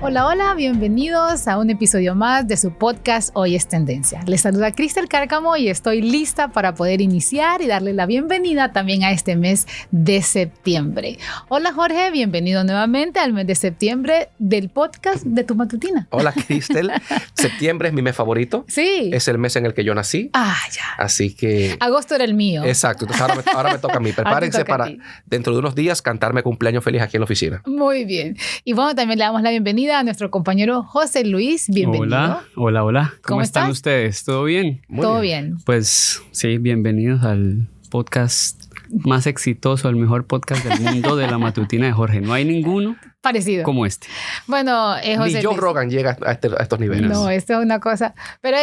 Hola, hola, bienvenidos a un episodio más de su podcast Hoy es Tendencia. Les saluda Cristel Cárcamo y estoy lista para poder iniciar y darle la bienvenida también a este mes de septiembre. Hola Jorge, bienvenido nuevamente al mes de septiembre del podcast de Tu Matutina. Hola Cristel, septiembre es mi mes favorito. Sí. Es el mes en el que yo nací. Ah, ya. Así que... Agosto era el mío. Exacto, entonces ahora me toca a mí. Prepárense para dentro de unos días cantarme cumpleaños feliz aquí en la oficina. Muy bien. Y bueno, también le damos la bienvenida a nuestro compañero José Luis. Bienvenido. Hola. ¿Cómo están estás? ustedes? ¿Todo bien? Todo bien. Pues sí, bienvenidos al podcast más exitoso, el mejor podcast del mundo de la matutina de Jorge. No hay ninguno Parecido. como este. Bueno, José Ni Joe Luis. Rogan llega a estos niveles. No, esto es una cosa. Pero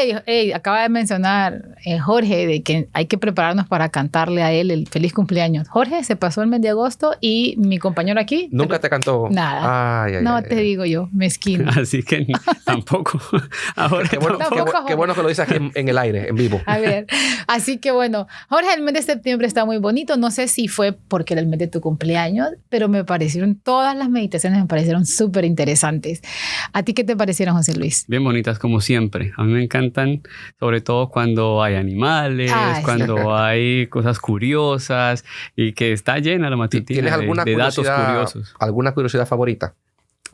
acaba de mencionar Jorge de que hay que prepararnos para cantarle a él el feliz cumpleaños. Jorge, se pasó el mes de agosto y mi compañero aquí... ¿Nunca te cantó? Nada. Ay, te digo yo, mezquino. Así que tampoco. Ahora Qué bueno que lo dices aquí en el aire, en vivo. A ver, así que bueno, Jorge, el mes de septiembre está muy bonito. No sé si fue porque era el mes de tu cumpleaños, pero me parecieron todas las meditaciones me parecieron súper interesantes. ¿A ti qué te parecieron, José Luis? Bien bonitas como siempre. A mí me encantan, sobre todo cuando hay animales, cuando hay cosas curiosas y que está llena la matutina ¿Tienes alguna de datos curiosos. ¿Alguna curiosidad favorita?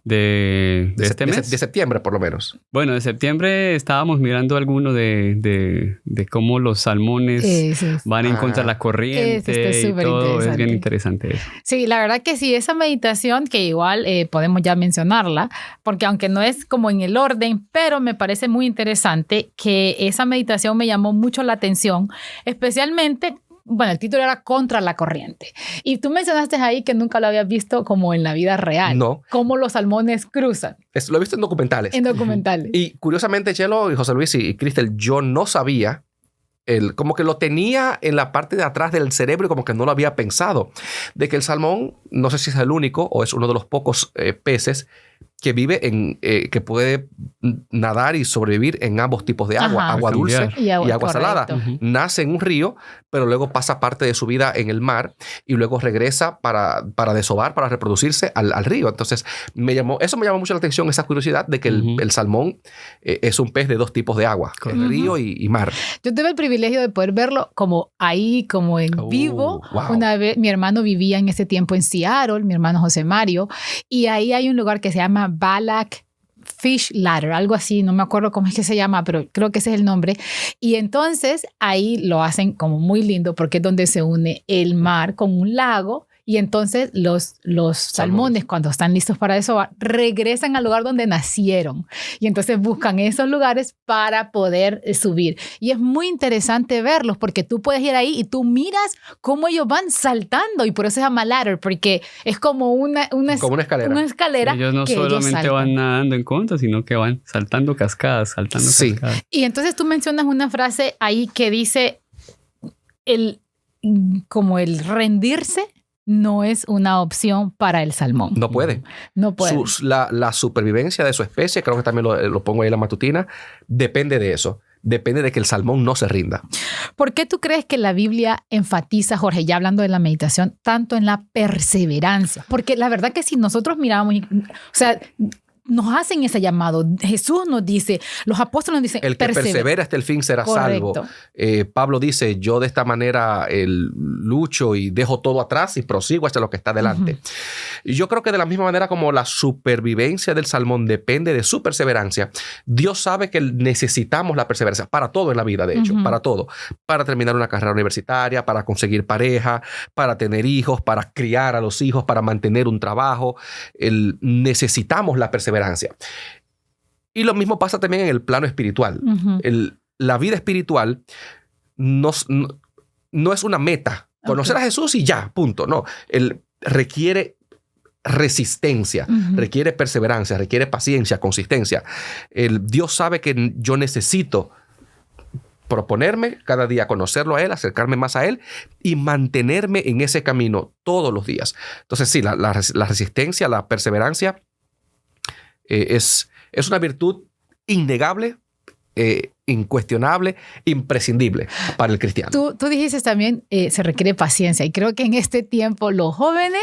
De este mes. De septiembre, por lo menos. Bueno, de septiembre estábamos mirando alguno de cómo los salmones van en contra de la corriente y todo. Es bien interesante eso. Sí, la verdad que sí, esa meditación que igual podemos ya mencionarla, porque aunque no es como en el orden, pero me parece muy interesante que esa meditación me llamó mucho la atención, especialmente... Bueno, el título era Contra la Corriente. Y tú mencionaste ahí que nunca lo habías visto como en la vida real. No. Cómo los salmones cruzan. Lo he visto en documentales. En documentales. Y curiosamente, Chelo y José Luis y Cristel, yo no sabía, como que lo tenía en la parte de atrás del cerebro y como que no lo había pensado, de que el salmón, no sé si es el único o es uno de los pocos peces que vive que puede nadar y sobrevivir en ambos tipos de agua, agua dulce y agua salada. Nace en un río, pero luego pasa parte de su vida en el mar y luego regresa para desovar, para reproducirse al río. Entonces, eso me llamó mucho la atención, esa curiosidad de que el salmón es un pez de dos tipos de agua, el río y mar. Yo tuve el privilegio de poder verlo como en vivo. Wow. Una vez mi hermano vivía en ese tiempo en Seattle, mi hermano José Mario, y ahí hay un lugar que se llama Balak Fish Ladder, algo así, no me acuerdo cómo es que se llama, pero creo que ese es el nombre. Y entonces ahí lo hacen como muy lindo porque es donde se une el mar con un lago. Y entonces los salmones, cuando están listos para desovar, regresan al lugar donde nacieron. Y entonces buscan esos lugares para poder subir. Y es muy interesante verlos porque tú puedes ir ahí y tú miras cómo ellos van saltando. Y por eso se llama ladder, porque es como una escalera. Una escalera. Ellos no solamente van nadando en contra, sino que van saltando cascadas, cascadas. Y entonces tú mencionas una frase ahí que dice como el rendirse no es una opción para el salmón. No puede. No puede. La supervivencia de su especie, creo que también lo pongo ahí en la matutina, depende de eso. Depende de que el salmón no se rinda. ¿Por qué tú crees que la Biblia enfatiza, Jorge, ya hablando de la meditación, tanto en la perseverancia? Porque la verdad que si nosotros miramos, nos hacen ese llamado. Jesús nos dice, los apóstoles nos dicen, el que persevera hasta el fin será salvo. Pablo dice, yo de esta manera lucho y dejo todo atrás y prosigo hasta lo que está delante. Y yo creo que de la misma manera como la supervivencia del salmón depende de su perseverancia, Dios sabe que necesitamos la perseverancia para todo en la vida, de hecho, para todo. Para terminar una carrera universitaria, para conseguir pareja, para tener hijos, para criar a los hijos, para mantener un trabajo. Necesitamos la perseverancia. Y lo mismo pasa también en el plano espiritual. La vida espiritual no es una meta. Conocer a Jesús y ya, punto. No, requiere resistencia, requiere perseverancia, requiere paciencia, consistencia. Dios sabe que yo necesito proponerme cada día conocerlo a Él, acercarme más a Él y mantenerme en ese camino todos los días. Entonces sí, la resistencia, la perseverancia es una virtud innegable, incuestionable, imprescindible para el cristiano. Tú dijiste también, se requiere paciencia y creo que en este tiempo los jóvenes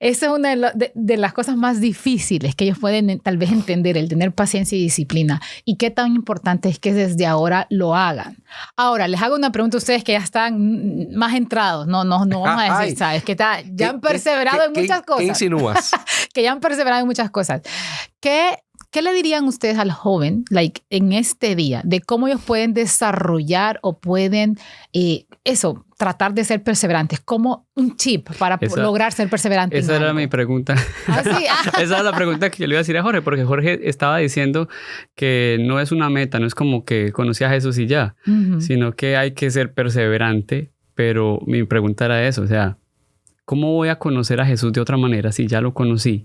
Esa es una de las cosas más difíciles que ellos pueden tal vez entender, el tener paciencia y disciplina. Y qué tan importante es que desde ahora lo hagan. Ahora, les hago una pregunta a ustedes que ya están más entrados. No vamos a decir, ¿sabes? Que ya han perseverado en muchas cosas. ¿Qué insinúas? Que ya han perseverado en muchas cosas. ¿Qué le dirían ustedes al joven, en este día, de cómo ellos pueden desarrollar o pueden, tratar de ser perseverantes? Como un chip para lograr ser perseverante. Esa era mi pregunta. ¿Sí? Esa era la pregunta que yo le iba a decir a Jorge, porque Jorge estaba diciendo que no es una meta, no es como que conocí a Jesús y ya, sino que hay que ser perseverante. Pero mi pregunta era eso, o sea, ¿cómo voy a conocer a Jesús de otra manera si ya lo conocí?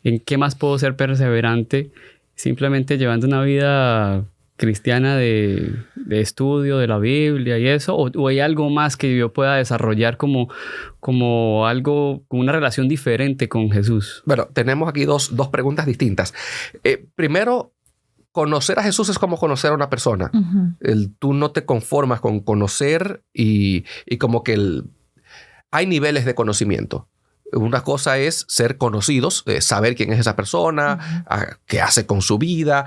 ¿En qué más puedo ser perseverante? Simplemente llevando una vida cristiana de estudio de la Biblia y eso, o hay algo más que yo pueda desarrollar como algo, como una relación diferente con Jesús. Bueno, tenemos aquí dos preguntas distintas. Primero, conocer a Jesús es como conocer a una persona. Tú no te conformas con conocer y como que hay niveles de conocimiento. Una cosa es ser conocidos, saber quién es esa persona, qué hace con su vida.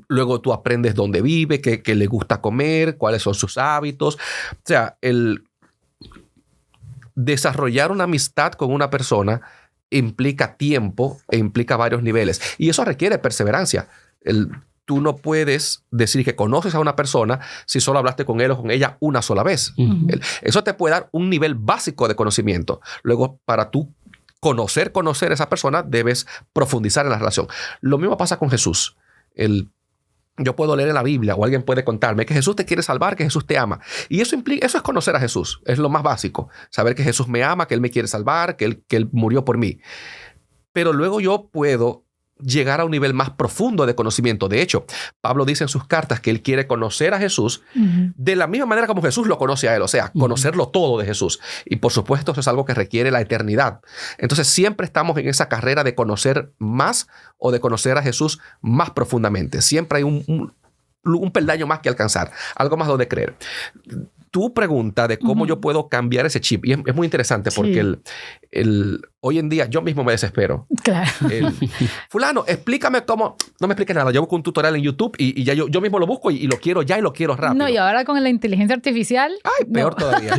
Luego tú aprendes dónde vive, qué le gusta comer, cuáles son sus hábitos. O sea, el desarrollar una amistad con una persona implica tiempo e implica varios niveles. Y eso requiere perseverancia. Tú no puedes decir que conoces a una persona si solo hablaste con él o con ella una sola vez. Eso te puede dar un nivel básico de conocimiento. Luego, para tú conocer a esa persona, debes profundizar en la relación. Lo mismo pasa con Jesús. Yo puedo leer en la Biblia o alguien puede contarme que Jesús te quiere salvar, que Jesús te ama. Y eso es conocer a Jesús. Es lo más básico. Saber que Jesús me ama, que Él me quiere salvar, que Él murió por mí. Pero luego yo puedo llegar a un nivel más profundo de conocimiento. De hecho, Pablo dice en sus cartas que él quiere conocer a Jesús de la misma manera como Jesús lo conoce a él, o sea, conocerlo todo de Jesús. Y por supuesto, eso es algo que requiere la eternidad. Entonces, siempre estamos en esa carrera de conocer más o de conocer a Jesús más profundamente. Siempre hay un peldaño más que alcanzar, algo más donde creer. Tu pregunta de cómo yo puedo cambiar ese chip, y es muy interesante porque hoy en día yo mismo me desespero. Claro. Fulano, explícame cómo. No me expliques nada. Yo busco un tutorial en YouTube y ya yo mismo lo busco y lo quiero ya y lo quiero rápido. No, y ahora con la inteligencia artificial. Ay, peor todavía.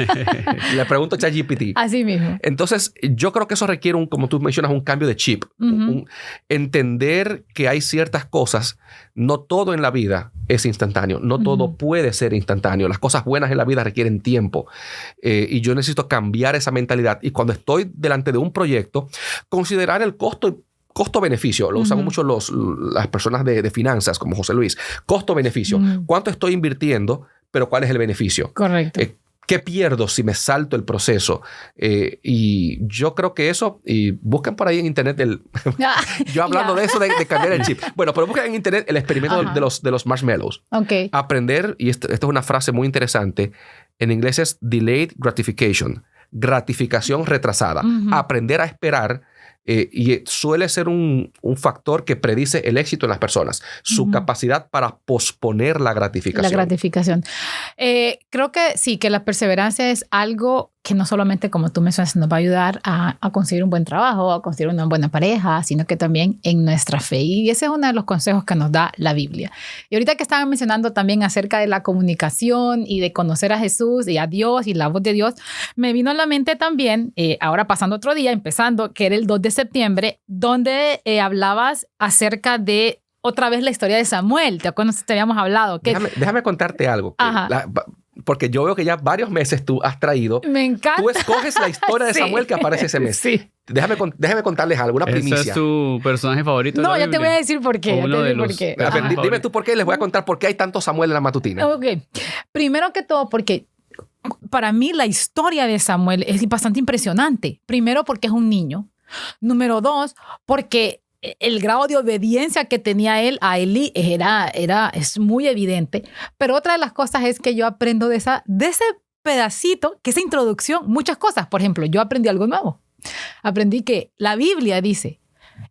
Le pregunto a ChatGPT. Así mismo. Entonces, yo creo que eso requiere, como tú mencionas, un cambio de chip. Entender que hay ciertas cosas. No todo en la vida es instantáneo. No todo puede ser instantáneo. Las cosas buenas en la vida requieren tiempo. Y yo necesito cambiar esa mentalidad. Y cuando estoy delante de un proyecto, considerar el costo-beneficio. Lo usan mucho las personas de finanzas, como José Luis. Costo-beneficio. ¿Cuánto estoy invirtiendo? Pero ¿cuál es el beneficio? Correcto. ¿Qué pierdo si me salto el proceso? Y yo creo que eso, y busquen por ahí en internet, yo hablando de eso, de cambiar el chip. Bueno, pero busquen en internet el experimento de los marshmallows. Okay. Aprender, y esta es una frase muy interesante, en inglés es delayed gratification, gratificación retrasada. Aprender a esperar. Y suele ser un factor que predice el éxito en las personas. Su capacidad para posponer la gratificación. La gratificación. Creo que sí, que la perseverancia es algo que no solamente, como tú mencionas, nos va a ayudar a conseguir un buen trabajo, a conseguir una buena pareja, sino que también en nuestra fe. Y ese es uno de los consejos que nos da la Biblia. Y ahorita que estaban mencionando también acerca de la comunicación y de conocer a Jesús y a Dios y la voz de Dios, me vino a la mente también, ahora pasando otro día, empezando, que era el 2 de septiembre, donde hablabas acerca de otra vez la historia de Samuel. ¿Te acuerdas que te habíamos hablado? Déjame contarte algo. Porque yo veo que ya varios meses tú has traído. Me encanta. Tú escoges la historia de Samuel que aparece ese mes. Sí. Déjame contarles algo, una primicia. ¿Ese es tu personaje favorito? No, ya te voy a decir por qué. Dime tú por qué y les voy a contar por qué hay tanto Samuel en la matutina. Ok. Primero que todo, porque para mí la historia de Samuel es bastante impresionante. Primero, porque es un niño. Número 2, porque el grado de obediencia que tenía él a Elí es muy evidente. Pero otra de las cosas es que yo aprendo de ese pedacito, que esa introducción, muchas cosas. Por ejemplo, yo aprendí algo nuevo. Aprendí que la Biblia dice,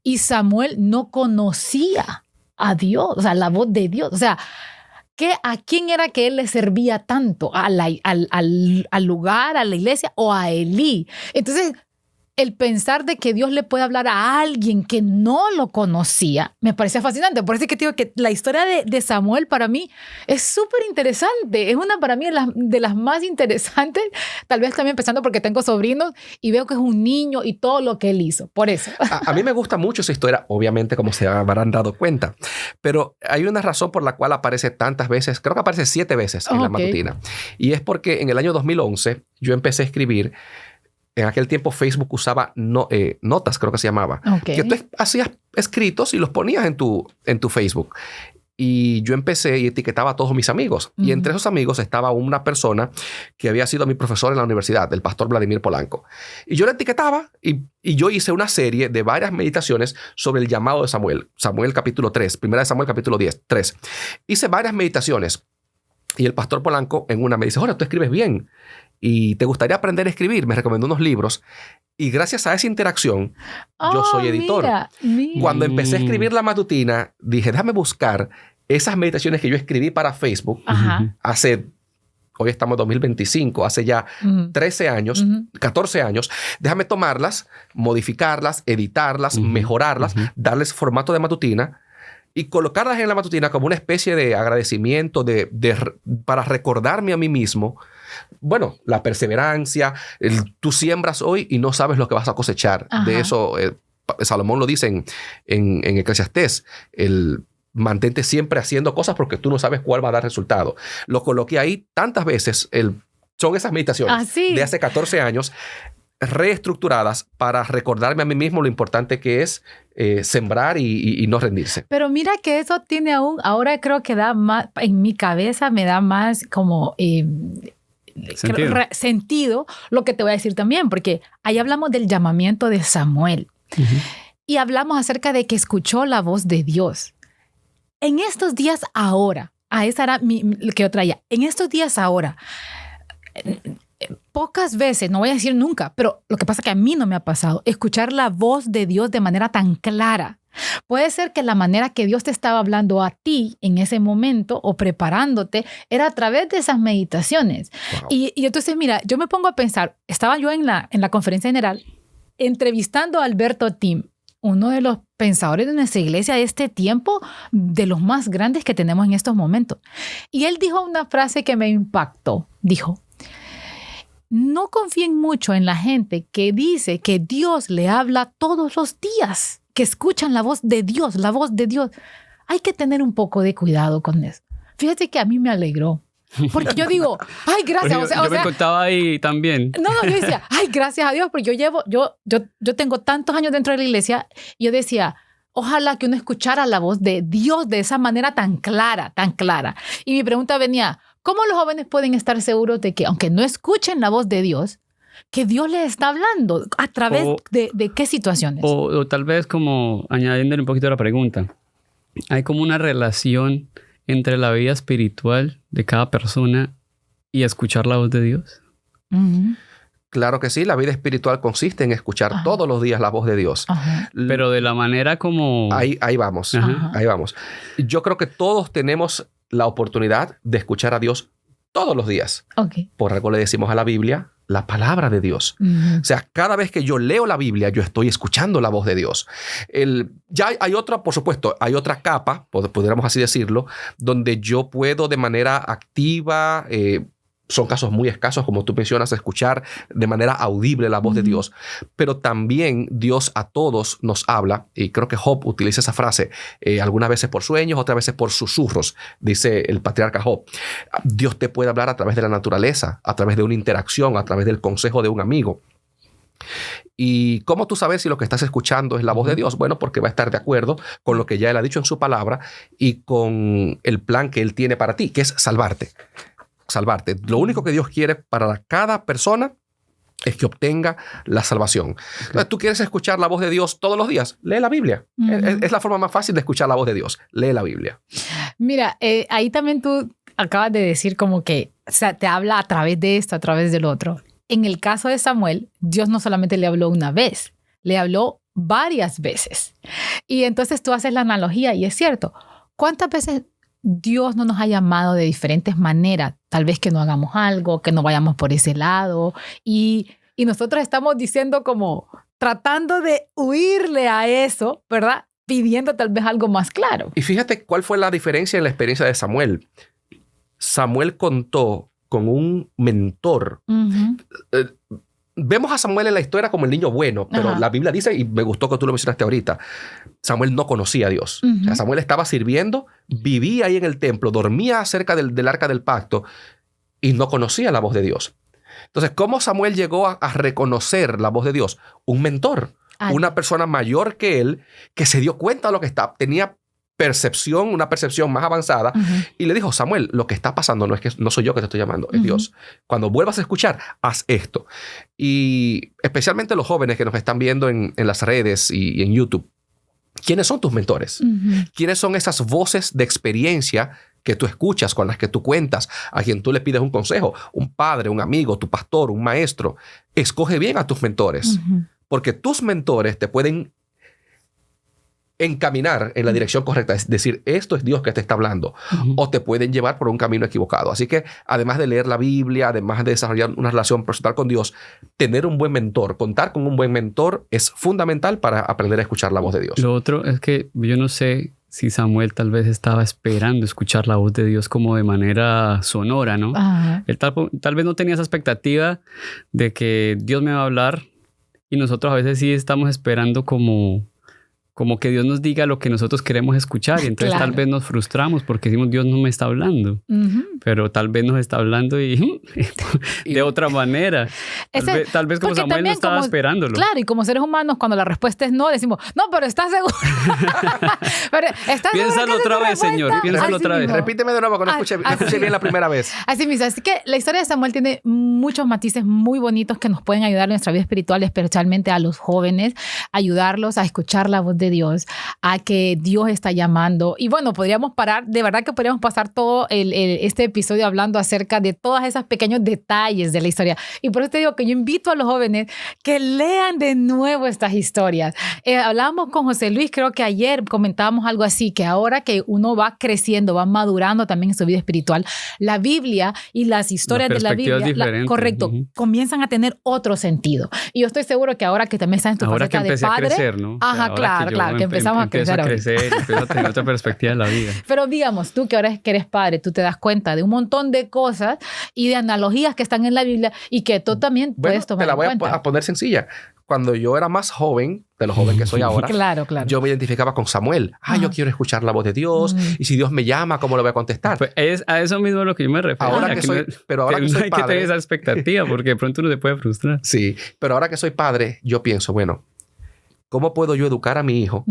y Samuel no conocía a Dios, o sea, la voz de Dios. O sea, ¿a quién era que él le servía tanto? ¿Al lugar, a la iglesia o a Elí? Entonces, el pensar de que Dios le puede hablar a alguien que no lo conocía, me parece fascinante. Por eso es que te digo que la historia de Samuel para mí es súper interesante. Es una para mí de las más interesantes. Tal vez también pensando porque tengo sobrinos y veo que es un niño y todo lo que él hizo. Por eso. A mí me gusta mucho esa historia, obviamente, como se habrán dado cuenta. Pero hay una razón por la cual aparece tantas veces, creo que aparece 7 veces en la matutina. Y es porque en el año 2011 yo empecé a escribir. En aquel tiempo Facebook usaba notas, creo que se llamaba. Que tú hacías escritos y los ponías en tu Facebook. Y yo empecé y etiquetaba a todos mis amigos. Y entre esos amigos estaba una persona que había sido mi profesor en la universidad, el pastor Vladimir Polanco. Y yo le etiquetaba y yo hice una serie de varias meditaciones sobre el llamado de Samuel. Samuel capítulo 3, primera de Samuel capítulo 3. Hice varias meditaciones. Y el pastor Polanco en una me dice, Jorge, tú escribes bien. Y te gustaría aprender a escribir. Me recomendó unos libros. Y gracias a esa interacción, yo soy editor. Mira. Cuando empecé a escribir la matutina, dije, déjame buscar esas meditaciones que yo escribí para Facebook hoy estamos en 2025, hace ya 13 años, 14 años. Déjame tomarlas, modificarlas, editarlas, mejorarlas, darles formato de matutina y colocarlas en la matutina como una especie de agradecimiento para recordarme a mí mismo. Bueno, la perseverancia, tú siembras hoy y no sabes lo que vas a cosechar. De eso, Salomón lo dice en Eclesiastés, mantente siempre haciendo cosas porque tú no sabes cuál va a dar resultado. Lo coloqué ahí tantas veces, son esas meditaciones de hace 14 años, reestructuradas para recordarme a mí mismo lo importante que es sembrar y no rendirse. Pero mira que eso tiene ahora creo que da más, en mi cabeza me da más como... sentido lo que te voy a decir también, porque ahí hablamos del llamamiento de Samuel y hablamos acerca de que escuchó la voz de Dios. En estos días ahora, esa era lo que yo traía, en estos días ahora, pocas veces, no voy a decir nunca, pero lo que pasa es que a mí no me ha pasado, escuchar la voz de Dios de manera tan clara. Puede ser que la manera que Dios te estaba hablando a ti en ese momento o preparándote era a través de esas meditaciones. Wow. Y entonces, mira, yo me pongo a pensar, estaba yo en la conferencia general entrevistando a Alberto Tim, uno de los pensadores de nuestra iglesia de este tiempo, de los más grandes que tenemos en estos momentos. Y él dijo una frase que me impactó. Dijo, no confíen mucho en la gente que dice que Dios le habla todos los días, que escuchan la voz de Dios, la voz de Dios. Hay que tener un poco de cuidado con eso. Fíjate que a mí me alegró. Porque yo digo, ay, gracias. Yo me contaba ahí también. No, yo decía, ay, gracias a Dios, porque yo tengo tantos años dentro de la iglesia y yo decía, ojalá que uno escuchara la voz de Dios de esa manera tan clara, tan clara. Y mi pregunta venía, ¿cómo los jóvenes pueden estar seguros de que, aunque no escuchen la voz de Dios, que Dios les está hablando? ¿A través de qué situaciones? O tal vez como añadiéndole un poquito a la pregunta, hay como una relación entre la vida espiritual de cada persona y escuchar la voz de Dios. Claro que sí, la vida espiritual consiste en escuchar todos los días la voz de Dios. Pero de la manera como... Ahí vamos, ahí vamos. Yo creo que todos tenemos la oportunidad de escuchar a Dios todos los días. Por algo le decimos a la Biblia, la palabra de Dios. O sea, cada vez que yo leo la Biblia, yo estoy escuchando la voz de Dios. Ya hay otra, por supuesto, hay otra capa, podríamos así decirlo, donde yo puedo de manera activa, son casos muy escasos, como tú mencionas, escuchar de manera audible la voz de Dios. Pero también Dios a todos nos habla, y creo que Job utiliza esa frase, algunas veces por sueños, otras veces por susurros, dice el patriarca Job. Dios te puede hablar a través de la naturaleza, a través de una interacción, a través del consejo de un amigo. ¿Y cómo tú sabes si lo que estás escuchando es la voz de Dios? Bueno, porque va a estar de acuerdo con lo que ya Él ha dicho en su palabra y con el plan que Él tiene para ti, que es salvarte. Lo único que Dios quiere para cada persona es que obtenga la salvación. Entonces, ¿tú quieres escuchar la voz de Dios todos los días? Lee la Biblia. Es la forma más fácil de escuchar la voz de Dios. Lee la Biblia. Mira, ahí también tú acabas de decir como que, o sea, te habla a través de esto, a través del otro. En el caso de Samuel, Dios no solamente le habló una vez, le habló varias veces. Y entonces tú haces la analogía y es cierto. ¿Cuántas veces Dios no nos ha llamado de diferentes maneras? Tal vez que no hagamos algo, que no vayamos por ese lado. Y nosotros estamos diciendo como, tratando de huirle a eso, ¿verdad? Pidiendo tal vez algo más claro. Y fíjate cuál fue la diferencia en la experiencia de Samuel. Samuel contó con un mentor. Vemos a Samuel en la historia como el niño bueno, pero la Biblia dice, y me gustó que tú lo mencionaste ahorita, Samuel no conocía a Dios. O sea, Samuel estaba sirviendo, vivía ahí en el templo, dormía cerca del arca del pacto y no conocía la voz de Dios. Entonces, ¿cómo Samuel llegó a reconocer la voz de Dios? Un mentor, una persona mayor que él, que se dio cuenta de lo que estaba, tenía percepción, una percepción más avanzada, y le dijo, Samuel, lo que está pasando no soy yo que te estoy llamando, es Dios. Cuando vuelvas a escuchar, haz esto. Y especialmente los jóvenes que nos están viendo en las redes y en YouTube, ¿quiénes son tus mentores? ¿Quiénes son esas voces de experiencia que tú escuchas, con las que tú cuentas, a quien tú le pides un consejo? Un padre, un amigo, tu pastor, un maestro. Escoge bien a tus mentores, porque tus mentores te pueden encaminar en la dirección correcta, es decir, esto es Dios que te está hablando, o te pueden llevar por un camino equivocado. Así que además de leer la Biblia, además de desarrollar una relación personal con Dios, tener un buen mentor, contar con un buen mentor es fundamental para aprender a escuchar la voz de Dios. Lo otro es que yo no sé si Samuel tal vez estaba esperando escuchar la voz de Dios como de manera sonora, ¿no? Él tal vez no tenía esa expectativa de que Dios me va a hablar, y nosotros a veces sí estamos esperando como que Dios nos diga lo que nosotros queremos escuchar, y entonces tal vez nos frustramos porque decimos, Dios no me está hablando, pero tal vez nos está hablando y de otra manera. Tal vez como Samuel no estaba esperándolo. Claro, y como seres humanos, cuando la respuesta es no, decimos, no, pero ¿estás seguro? Piénsalo otra vez, Señor, piénsalo otra vez. Repíteme de nuevo, que no escuché bien la primera vez. Así mismo, así que la historia de Samuel tiene muchos matices muy bonitos que nos pueden ayudar en nuestra vida espiritual, especialmente a los jóvenes, ayudarlos a escuchar la voz de Dios, a que Dios está llamando. Y bueno, podríamos parar, de verdad que podríamos pasar todo este episodio hablando acerca de todos esos pequeños detalles de la historia. Y por eso te digo que yo invito a los jóvenes que lean de nuevo estas historias. Hablábamos con José Luis, creo que ayer comentábamos algo así, que ahora que uno va creciendo, va madurando también en su vida espiritual, la Biblia y las historias de la Biblia, correcto, comienzan a tener otro sentido. Y yo estoy seguro que ahora que también estás en tu faceta de padre, a crecer, ¿no? Ajá, claro, que empezamos a crecer. Empiezo a tener otra perspectiva de la vida. Pero digamos, tú que ahora que eres padre, tú te das cuenta de un montón de cosas y de analogías que están en la Biblia y que tú también puedes tomar en cuenta. Te la voy a poner sencilla. Cuando yo era más joven, de lo joven que soy ahora, claro. Yo me identificaba con Samuel. Yo quiero escuchar la voz de Dios, y si Dios me llama, ¿cómo lo voy a contestar? Pues es a eso mismo a lo que yo me refiero. Ahora que soy padre, hay que tener esa expectativa, porque de pronto uno se puede frustrar. Sí, pero ahora que soy padre, yo pienso, bueno, ¿cómo puedo yo educar a mi hijo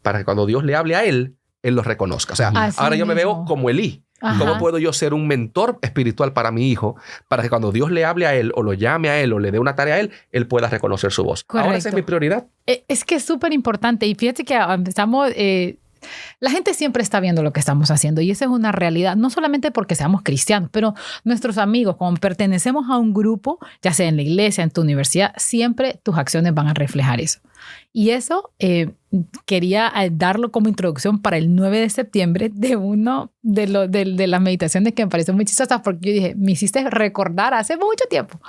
para que cuando Dios le hable a él lo reconozca? O sea, ahora yo me veo como Elí. ¿Cómo puedo yo ser un mentor espiritual para mi hijo para que cuando Dios le hable a él o lo llame a él o le dé una tarea a él pueda reconocer su voz? Correcto. Ahora esa es mi prioridad. Es que es súper importante. Y fíjate que estamos... la gente siempre está viendo lo que estamos haciendo y esa es una realidad, no solamente porque seamos cristianos, pero nuestros amigos, como pertenecemos a un grupo, ya sea en la iglesia, en tu universidad, siempre tus acciones van a reflejar eso. Y eso quería darlo como introducción para el 9 de septiembre de uno de las meditaciones que me pareció muy chistosas, porque yo dije, me hiciste recordar hace mucho tiempo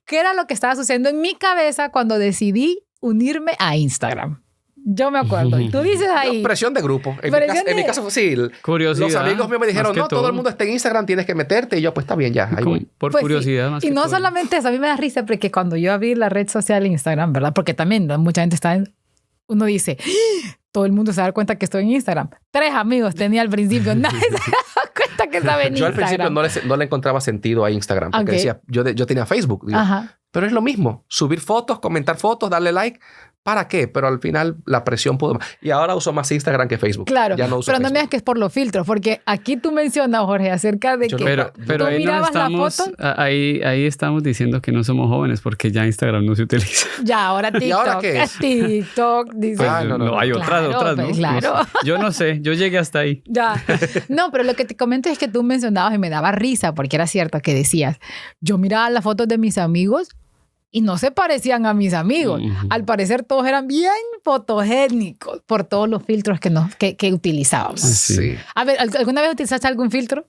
qué era lo que estaba sucediendo en mi cabeza cuando decidí unirme a Instagram. Yo me acuerdo. Y tú dices ahí... Presión de grupo. En mi caso, sí. Curiosidad. Los amigos míos me dijeron, no, todo el mundo está en Instagram, tienes que meterte. Y yo, pues está bien, ya. Ahí voy. Por curiosidad. Sí. Más y que no todo. solamente eso, a mí me da risa porque cuando yo abrí la red social Instagram, ¿verdad? Porque también mucha gente está uno dice, todo el mundo se da cuenta que estoy en Instagram. 3 amigos tenía al principio. Nadie se da cuenta que estaba en Instagram. Yo al principio no le encontraba sentido a Instagram. Porque decía, yo tenía Facebook. Digo, pero es lo mismo. Subir fotos, comentar fotos, darle like. ¿Para qué? Pero al final la presión pudo más. Y ahora uso más Instagram que Facebook. Claro, ya no uso pero Facebook. no me digas que es por los filtros, porque aquí tú mencionas, Jorge, acerca de que pero tú ahí mirabas la foto. Ahí estamos diciendo que no somos jóvenes porque ya Instagram no se utiliza. Ya, ahora TikTok. ¿Y ahora qué es? TikTok. Dice, Pues, no, hay otras, ¿no? Claro. No sé. Yo no sé, yo llegué hasta ahí. Ya. No, pero lo que te comento es que tú mencionabas y me daba risa porque era cierto que decías, yo miraba las fotos de mis amigos y no se parecían a mis amigos. Al parecer todos eran bien fotogénicos por todos los filtros que utilizábamos. Sí. A ver, ¿alguna vez utilizaste algún filtro?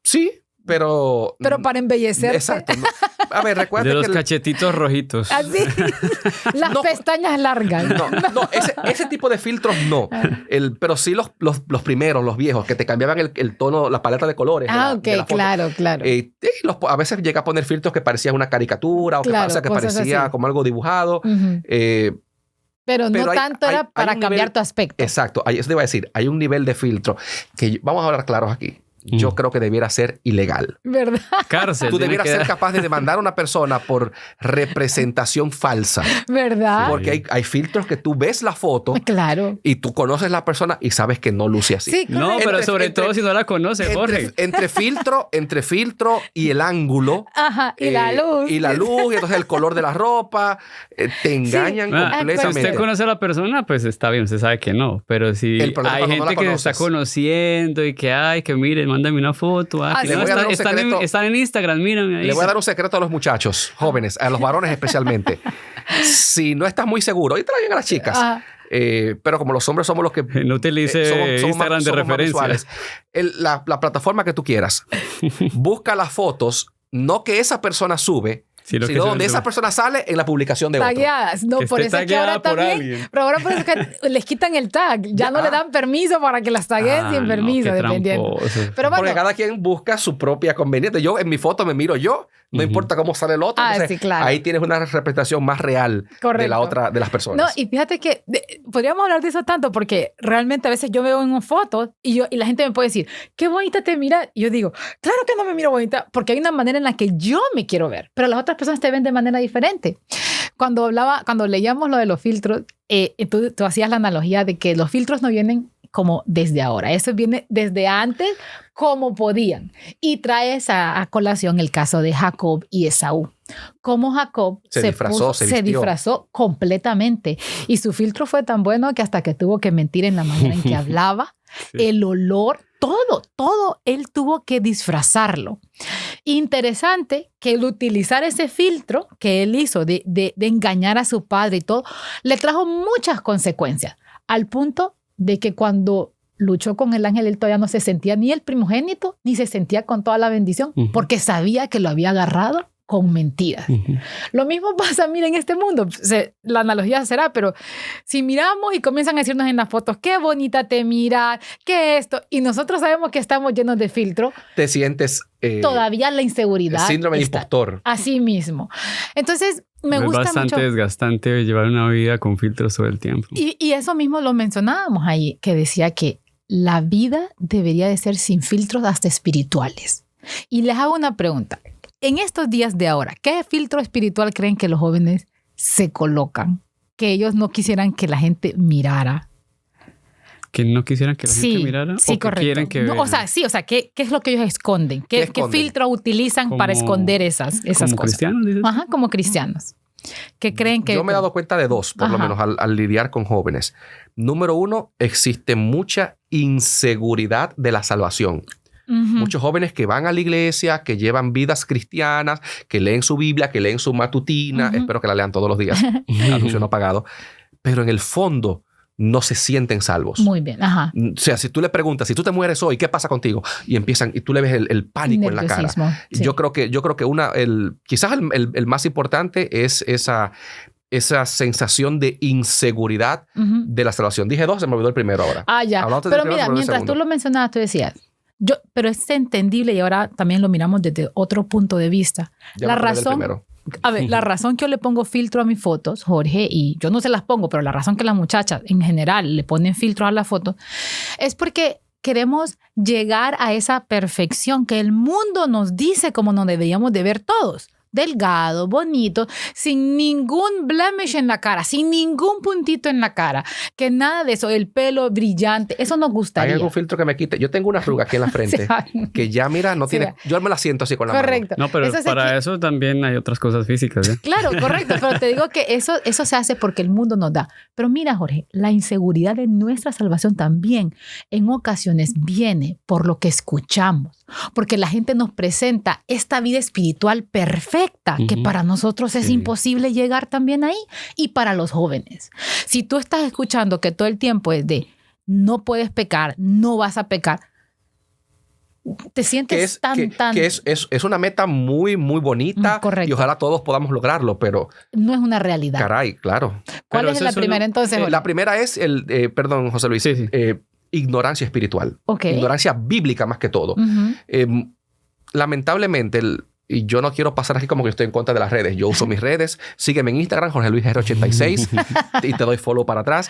Sí. Pero para embellecer. Exacto. No. A ver, recuerda de los cachetitos rojitos. Así. Las pestañas largas. No, ese tipo de filtros no. Pero sí los primeros, los viejos, que te cambiaban el tono, la paleta de colores. Ok, claro. A veces llega a poner filtros que parecían una caricatura o que parecía así, como algo dibujado. Pero no tanto era para cambiar tu aspecto. Exacto. Eso te iba a decir. Hay un nivel de filtro que vamos a hablar claros aquí. Yo creo que debiera ser ilegal. ¿Verdad? Cárcel. Tú debieras ser capaz de demandar a una persona por representación falsa. ¿Verdad? Porque hay filtros que tú ves la foto. Claro. Y tú conoces la persona y sabes que no luce así. Sí, no, pero sobre todo si no la conoces, Jorge. Entre filtro y el ángulo. Ajá, y la luz. Y entonces el color de la ropa. Te engañan completamente. Si usted conoce a la persona, pues está bien, usted sabe que no. Pero si hay gente que se está conociendo y que miren, mándame una foto. Están en Instagram, mírame ahí. Le voy a dar un secreto a los muchachos jóvenes, a los varones especialmente. Si no estás muy seguro, y traigan a las chicas. Pero como los hombres somos los que... No utilice Instagram de referencia. La plataforma que tú quieras. Busca las fotos, no que esa persona sube, sino donde esa persona sale en la publicación de otro. Tagueadas. No, por eso es que ahora también... Pero ahora por eso es que les quitan el tag. Ya no le dan permiso para que las taguen sin permiso, dependiendo. Pero bueno, porque cada quien busca su propia conveniencia. Yo en mi foto me miro yo. No importa cómo sale el otro. Entonces, sí, claro. Ahí tienes una representación más real de las personas. No, y fíjate que podríamos hablar de eso tanto porque realmente a veces yo veo en una foto y la gente me puede decir, qué bonita te miras. Y yo digo, claro que no me miro bonita porque hay una manera en la que yo me quiero ver, pero las otras personas te ven de manera diferente. Cuando leíamos lo de los filtros, tú hacías la analogía de que los filtros no vienen como desde ahora. Eso viene desde antes como podían. Y traes a colación el caso de Jacob y Esaú. Cómo Jacob se disfrazó completamente. Y su filtro fue tan bueno que hasta que tuvo que mentir en la manera en que hablaba, el olor, todo, él tuvo que disfrazarlo. Interesante que el utilizar ese filtro que él hizo de engañar a su padre y todo, le trajo muchas consecuencias, al punto de que cuando luchó con el ángel, él todavía no se sentía ni el primogénito, ni se sentía con toda la bendición, porque sabía que lo había agarrado con mentiras. Lo mismo pasa, mira, en este mundo. La analogía será, pero si miramos y comienzan a decirnos en las fotos, qué bonita te miras, qué esto, y nosotros sabemos que estamos llenos de filtro, te sientes... todavía la inseguridad. Síndrome de impostor. Así mismo. Entonces, me gusta mucho. Es bastante desgastante llevar una vida con filtros todo el tiempo. Y eso mismo lo mencionábamos ahí, que decía que la vida debería de ser sin filtros hasta espirituales. Y les hago una pregunta. En estos días de ahora, ¿qué filtro espiritual creen que los jóvenes se colocan? Que ellos no quisieran que la gente mirara. ¿Que no quisieran que la gente mirara? Sí, ¿O correcto. Que quieren que vean? ¿Qué es lo que ellos esconden? ¿Qué filtro utilizan para esconder esas cosas? ¿Como cristianos, dices? Ajá, como cristianos. ¿Qué creen que...? Yo me he dado cuenta de dos, por lo menos, al lidiar con jóvenes. Número uno, existe mucha inseguridad de la salvación. Muchos jóvenes que van a la iglesia, que llevan vidas cristianas, que leen su Biblia, que leen su matutina. Espero que la lean todos los días. Anuncio no pagado. Pero en el fondo no se sienten salvos. Muy bien, ajá. O sea, si tú le preguntas, si tú te mueres hoy, ¿qué pasa contigo? Y tú le ves el pánico en la cara. Sí. Yo creo que quizás el más importante es esa sensación de inseguridad de la salvación. Dije dos, se me olvidó el primero ahora. Ya. Pero mira, mientras tú lo mencionabas, tú decías, pero es entendible y ahora también lo miramos desde otro punto de vista. La razón que yo le pongo filtro a mis fotos, Jorge, y yo no se las pongo, pero la razón que las muchachas en general le ponen filtro a las fotos es porque queremos llegar a esa perfección que el mundo nos dice cómo nos deberíamos de ver todos. Delgado, bonito, sin ningún blemish en la cara, sin ningún puntito en la cara, que nada de eso, el pelo brillante, eso nos gustaría. ¿Hay algún filtro que me quite? Yo tengo una arruga aquí en la frente que ya, mira, no tiene... Yo me la siento así con la mano. No, pero eso también hay otras cosas físicas. Claro, correcto, pero te digo que eso se hace porque el mundo nos da. Pero mira, Jorge, la inseguridad de nuestra salvación también en ocasiones viene por lo que escuchamos, porque la gente nos presenta esta vida espiritual perfecta, que para nosotros es imposible llegar también ahí, y para los jóvenes. Si tú estás escuchando que todo el tiempo es de no puedes pecar, no vas a pecar, te sientes es una meta muy, muy bonita. Correcto. Y ojalá todos podamos lograrlo, pero... No es una realidad. Caray, claro. ¿Cuál es la primera entonces? La primera es perdón, José Luis. Sí. Ignorancia espiritual. Okay. Ignorancia bíblica más que todo. Lamentablemente, y yo no quiero pasar aquí como que estoy en contra de las redes. Yo uso mis redes. Sígueme en Instagram, Jorge Luis R86, y te doy follow para atrás.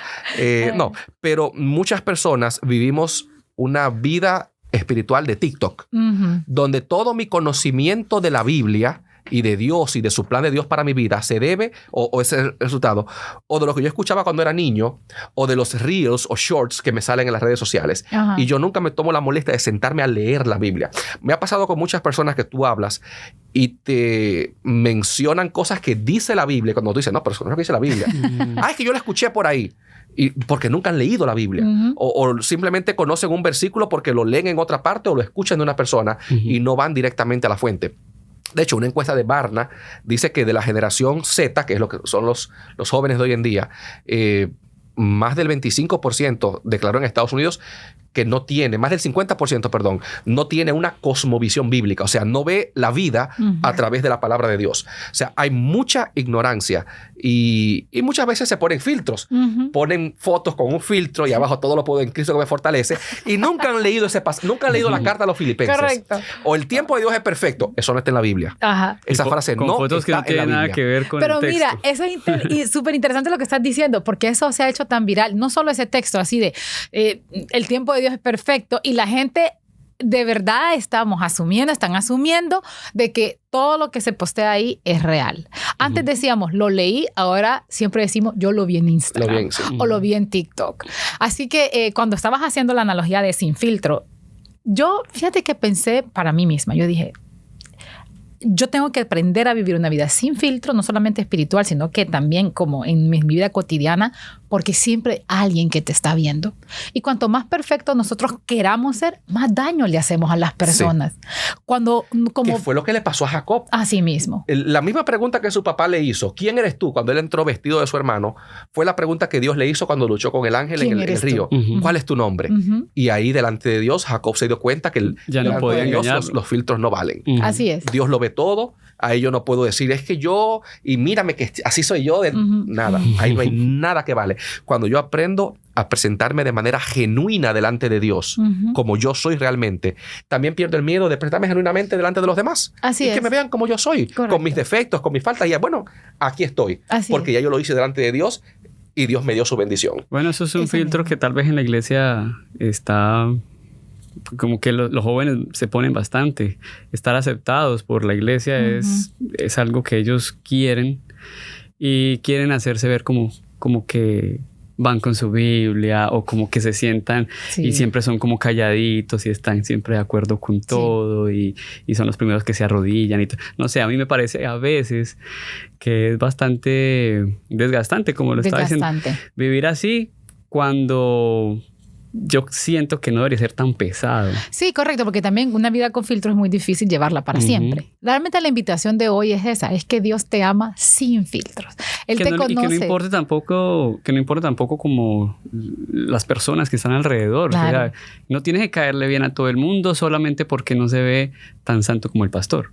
No, pero muchas personas vivimos una vida espiritual de TikTok, donde todo mi conocimiento de la Biblia y de Dios y de su plan de Dios para mi vida se debe, o es el resultado, o de lo que yo escuchaba cuando era niño, o de los reels o shorts que me salen en las redes sociales. Y yo nunca me tomo la molestia de sentarme a leer la Biblia. Me ha pasado con muchas personas que tú hablas y te mencionan cosas que dice la Biblia, cuando tú dices, no, pero eso no es lo que dice la Biblia. Es que yo la escuché por ahí. Y porque nunca han leído la Biblia. O simplemente conocen un versículo porque lo leen en otra parte o lo escuchan de una persona y no van directamente a la fuente. De hecho, una encuesta de Barna dice que de la generación Z, que es lo que son los jóvenes de hoy en día, más del 25% declaró en Estados Unidos que no tiene, más del 50%, perdón, no tiene una cosmovisión bíblica. O sea, no ve la vida a través de la palabra de Dios. O sea, hay mucha ignorancia y muchas veces se ponen filtros. Ponen fotos con un filtro y abajo todo lo puedo en Cristo que me fortalece. Y nunca han leído nunca han leído la carta a los Filipenses. Correcto. O el tiempo de Dios es perfecto. Eso no está en la Biblia. Esa frase con no fotos está que no tienen nada que ver con Pero el texto. mira, eso es súper interesante lo que estás diciendo, porque eso se ha hecho tan viral. No solo ese texto así de el tiempo de Dios es perfecto, y la gente de verdad están asumiendo de que todo lo que se postea ahí es real. Antes decíamos, lo leí, ahora siempre decimos, yo lo vi en Instagram o lo vi en TikTok. Así que cuando estabas haciendo la analogía de sin filtro, yo, fíjate que pensé para mí misma, yo dije, yo tengo que aprender a vivir una vida sin filtro, no solamente espiritual, sino que también como en mi vida cotidiana, porque siempre hay alguien que te está viendo. Y cuanto más perfecto nosotros queramos ser, más daño le hacemos a las personas. ¿Qué fue lo que le pasó a Jacob? Así mismo. La misma pregunta que su papá le hizo, ¿quién eres tú? Cuando él entró vestido de su hermano, fue la pregunta que Dios le hizo cuando luchó con el ángel en el río. ¿Cuál es tu nombre? Y ahí delante de Dios, Jacob se dio cuenta que ya no podía engañar. Los filtros no valen. Así es. Dios lo ve todo. Ahí yo no puedo decir, es que yo, y mírame que así soy yo. Nada, ahí no hay nada que vale. Cuando yo aprendo a presentarme de manera genuina delante de Dios, como yo soy realmente, también pierdo el miedo de presentarme genuinamente delante de los demás. Así es. Que me vean como yo soy, con mis defectos, con mis faltas. Y bueno, aquí estoy, porque ya yo lo hice delante de Dios y Dios me dio su bendición. Bueno, eso es un filtro que tal vez en la iglesia está... como que los jóvenes se ponen bastante. Estar aceptados por la iglesia es algo que ellos quieren y quieren hacerse ver como que van con su Biblia o como que se sientan y siempre son como calladitos y están siempre de acuerdo con todo y son los primeros que se arrodillan. No sé, a mí me parece a veces que es bastante desgastante, como lo estaba diciendo. Vivir así cuando... yo siento que no debería ser tan pesado. Sí, correcto, porque también una vida con filtro es muy difícil llevarla para siempre. Realmente la invitación de hoy es esa, es que Dios te ama sin filtros. Él te conoce. Y que no importa tampoco como las personas que están alrededor. Claro. O sea, no tienes que caerle bien a todo el mundo solamente porque no se ve tan santo como el pastor,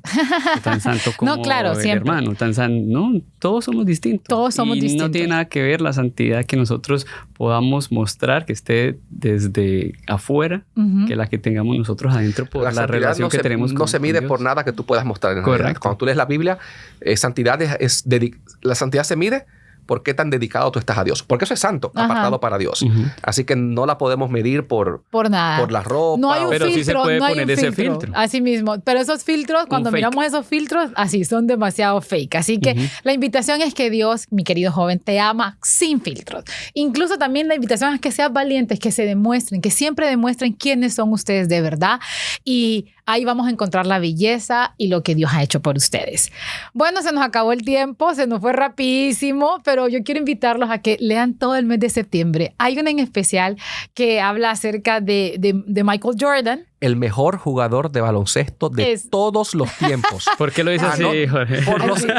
tan santo como el hermano, no, todos somos distintos. Todos somos distintos. No tiene nada que ver la santidad que nosotros podamos mostrar, que esté desde afuera, que la que tengamos nosotros adentro por la relación que tenemos con Dios. No se mide por nada que tú puedas mostrar en realidad. Cuando tú lees la Biblia, la santidad se mide por qué tan dedicado tú estás a Dios. Porque eso es santo, apartado para Dios. Así que no la podemos medir por nada. Por la ropa. No hay un pero filtro, sí se puede poner ese filtro. Así mismo. Pero esos filtros, cuando miramos esos filtros, así son demasiado fake. Así que la invitación es que Dios, mi querido joven, te ama sin filtros. Incluso también la invitación es que sean valientes, que se demuestren, que siempre demuestren quiénes son ustedes de verdad. Y ahí vamos a encontrar la belleza y lo que Dios ha hecho por ustedes. Bueno, se nos acabó el tiempo, se nos fue rapidísimo, pero yo quiero invitarlos a que lean todo el mes de septiembre. Hay una en especial que habla acerca de Michael Jordan el mejor jugador de baloncesto de todos los tiempos. ¿Por qué lo dices así, Jorge?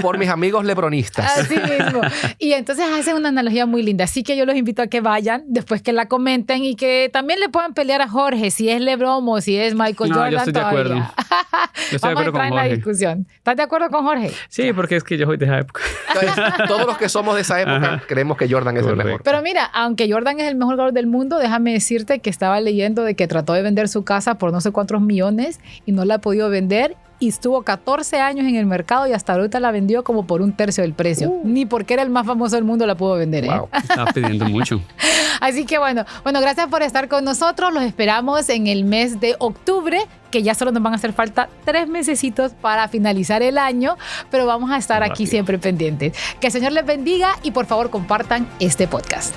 Por mis amigos lebronistas. Así mismo. Y entonces hacen una analogía muy linda. Así que yo los invito a que vayan después que la comenten y que también le puedan pelear a Jorge si es LeBron o si es Michael Jordan. Yo estoy de acuerdo. Yo estoy Vamos de acuerdo con Jorge. a entrar en la discusión. ¿Estás de acuerdo con Jorge? Sí, porque es que yo soy de esa época. Entonces, todos los que somos de esa época creemos que Jordan es el mejor. Pero mira, aunque Jordan es el mejor jugador del mundo, déjame decirte que estaba leyendo de que trató de vender su casa por no sé cuántos millones y no la ha podido vender y estuvo 14 años en el mercado y hasta ahorita la vendió como por 1/3 del precio. Ni porque era el más famoso del mundo la pudo vender. Wow. Estaba pidiendo mucho. Así que bueno, gracias por estar con nosotros. Los esperamos en el mes de octubre, que ya solo nos van a hacer falta 3 mesecitos para finalizar el año, pero vamos a estar aquí siempre pendientes. Que el Señor les bendiga y por favor compartan este podcast.